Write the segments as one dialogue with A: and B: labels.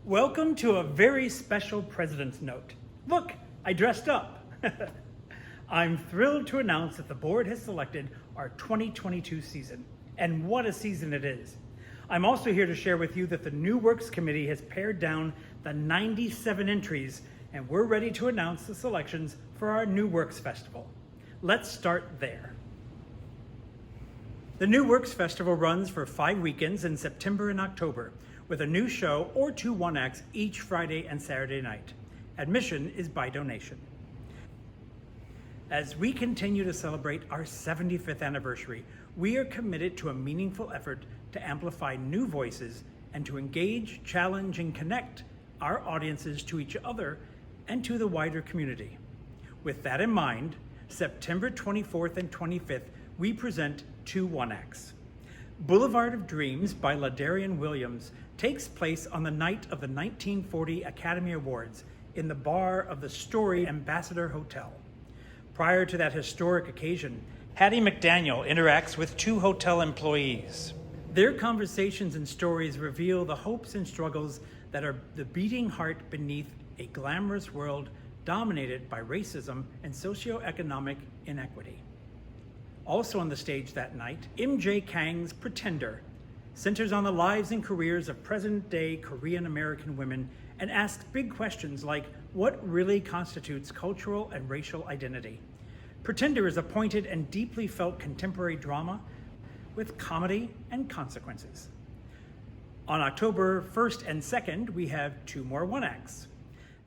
A: Welcome to a very special President's Note. Look, I dressed up. I'm thrilled to announce that the board has selected our 2022 season. And what a season it is. I'm also here to share with you that the New Works Committee has pared down the 97 entries, and we're ready to announce the selections for our New Works Festival. Let's start there. The New Works Festival runs for 5 weekends in September and October, with a new show or 2 one-acts each Friday and Saturday night. Admission is by donation. As we continue to celebrate our 75th anniversary, we are committed to a meaningful effort to amplify new voices and to engage, challenge, and connect our audiences to each other and to the wider community. With that in mind, September 24th and 25th, we present 2 one-acts. Boulevard of Dreams by LaDarrion Williams takes place on the night of the 1940 Academy Awards in the bar of the Story Ambassador Hotel. Prior to that historic occasion, Hattie McDaniel interacts with 2 hotel employees. Their conversations and stories reveal the hopes and struggles that are the beating heart beneath a glamorous world dominated by racism and socioeconomic inequity. Also on the stage that night, M.J. Kang's Pretender centers on the lives and careers of present-day Korean American women and asks big questions like, what really constitutes cultural and racial identity? Pretender is a pointed and deeply felt contemporary drama with comedy and consequences. On October 1st and 2nd, we have 2 more one-acts.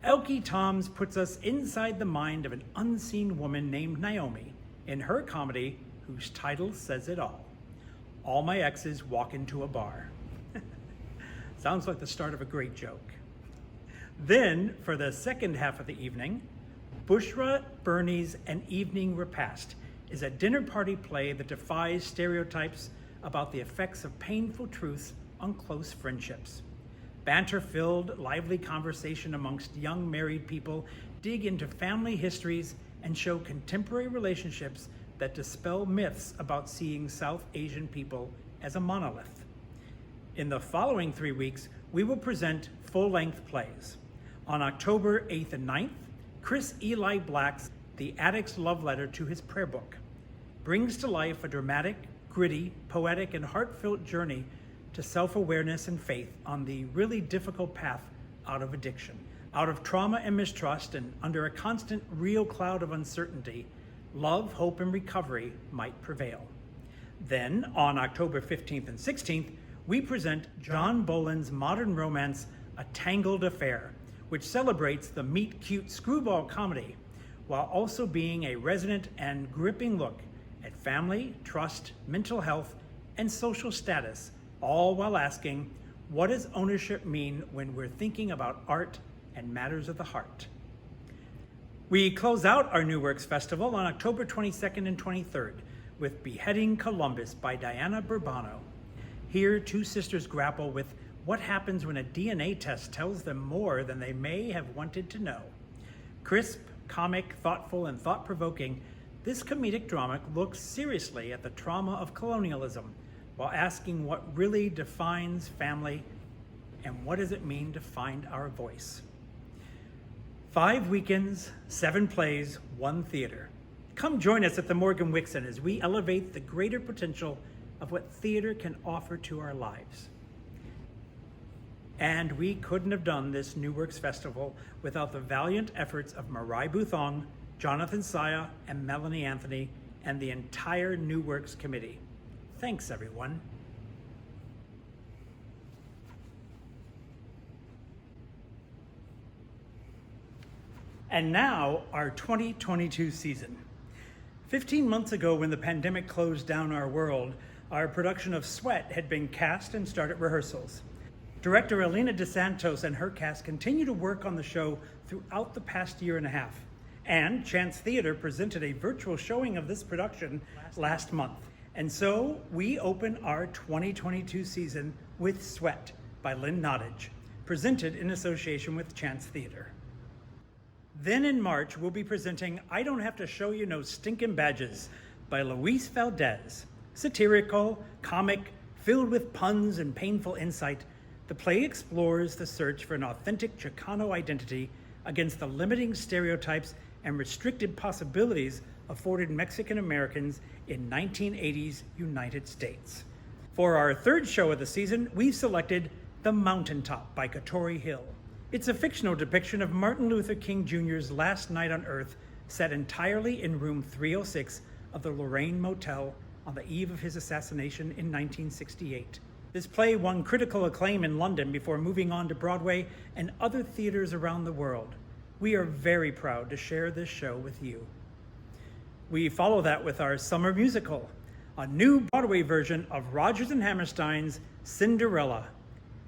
A: Elkie Toms puts us inside the mind of an unseen woman named Naomi in her comedy whose title says it all My Exes Walk Into a Bar. Sounds like the start of a great joke. Then, for the second half of the evening, Bushra Birney's An Evening Repast is a dinner party play that defies stereotypes about the effects of painful truths on close friendships. Banter-filled, lively conversation amongst young married people dig into family histories and show contemporary relationships that dispel myths about seeing South Asian people as a monolith. In the following 3 weeks, we will present full-length plays. On October 8th and 9th, Chris Eli Black's The Addict's Love Letter to His Prayer Book brings to life a dramatic, gritty, poetic, and heartfelt journey to self-awareness and faith on the really difficult path out of addiction. Out of trauma and mistrust and under a constant real cloud of uncertainty, love, hope, and recovery might prevail. Then, on October 15th and 16th, we present John Bolen's modern romance, A Tangled Affair, which celebrates the meet-cute screwball comedy, while also being a resonant and gripping look at family, trust, mental health, and social status, all while asking, what does ownership mean when we're thinking about art and matters of the heart? We close out our New Works Festival on October 22nd and 23rd with Beheading Columbus by Diana Burbano. Here, 2 sisters grapple with what happens when a DNA test tells them more than they may have wanted to know. Crisp, comic, thoughtful, and thought-provoking, this comedic drama looks seriously at the trauma of colonialism while asking what really defines family and what does it mean to find our voice. 5 weekends, 7 plays, 1 theater. Come join us at the Morgan-Wixson as we elevate the greater potential of what theater can offer to our lives. And we couldn't have done this New Works Festival without the valiant efforts of Marai Buthong, Jonathan Saya, and Melanie Anthony, and the entire New Works Committee. Thanks, everyone. And now, our 2022 season. 15 months ago, when the pandemic closed down our world, our production of Sweat had been cast and started rehearsals. Director Elena DeSantos and her cast continue to work on the show throughout the past year and a half. And Chance Theater presented a virtual showing of this production last month. And so we open our 2022 season with Sweat by Lynn Nottage, presented in association with Chance Theater. Then in March, we'll be presenting I Don't Have to Show You No Stinkin' Badges by Luis Valdez. Satirical, comic, filled with puns and painful insight, The play explores the search for an authentic Chicano identity against the limiting stereotypes and restricted possibilities afforded Mexican Americans in 1980s United States. For our third show of the season, we've selected The Mountaintop by Katori Hill. It's a fictional depiction of Martin Luther King Jr.'s last night on Earth, set entirely in room 306 of the Lorraine Motel on the eve of his assassination in 1968. This play won critical acclaim in London before moving on to Broadway and other theaters around the world. We are very proud to share this show with you. We follow that with our summer musical, a new Broadway version of Rodgers+Hammerstein's Cinderella.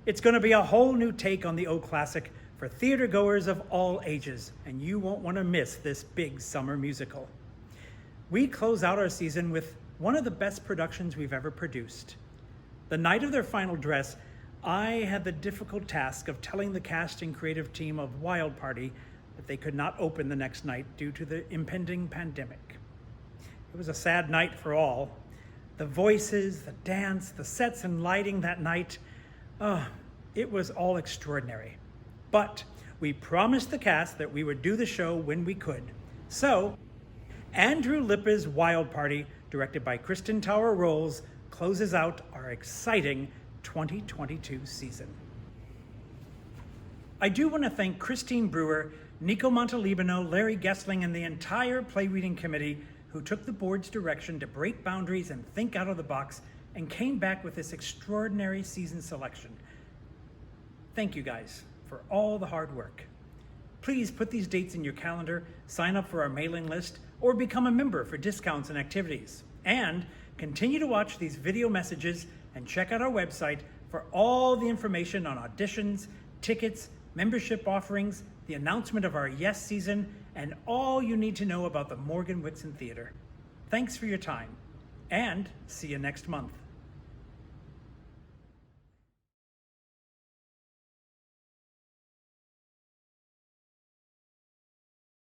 A: It's going to be a whole new take on the old classic for theater goers of all ages, and you won't want to miss this big summer musical. We close out our season with one of the best productions we've ever produced. The night of their final dress, I had the difficult task of telling the cast and creative team of Wild Party that they could not open the next night due to the impending pandemic. It was a sad night for all. The voices, the dance, the sets and lighting that night, it was all extraordinary. But we promised the cast that we would do the show when we could. So, Andrew Lippa's Wild Party, directed by Kristen Tower Rolls, closes out our exciting 2022 season. I do want to thank Christine Brewer, Nico Montalibano, Larry Gessling, and the entire play reading committee who took the board's direction to break boundaries and think out of the box and came back with this extraordinary season selection. Thank you guys for all the hard work. Please put these dates in your calendar, sign up for our mailing list, or become a member for discounts and activities. And continue to watch these video messages and check out our website for all the information on auditions, tickets, membership offerings, the announcement of our Yes season, and all you need to know about the Morgan-Wixson Theater. Thanks for your time, and see you next month.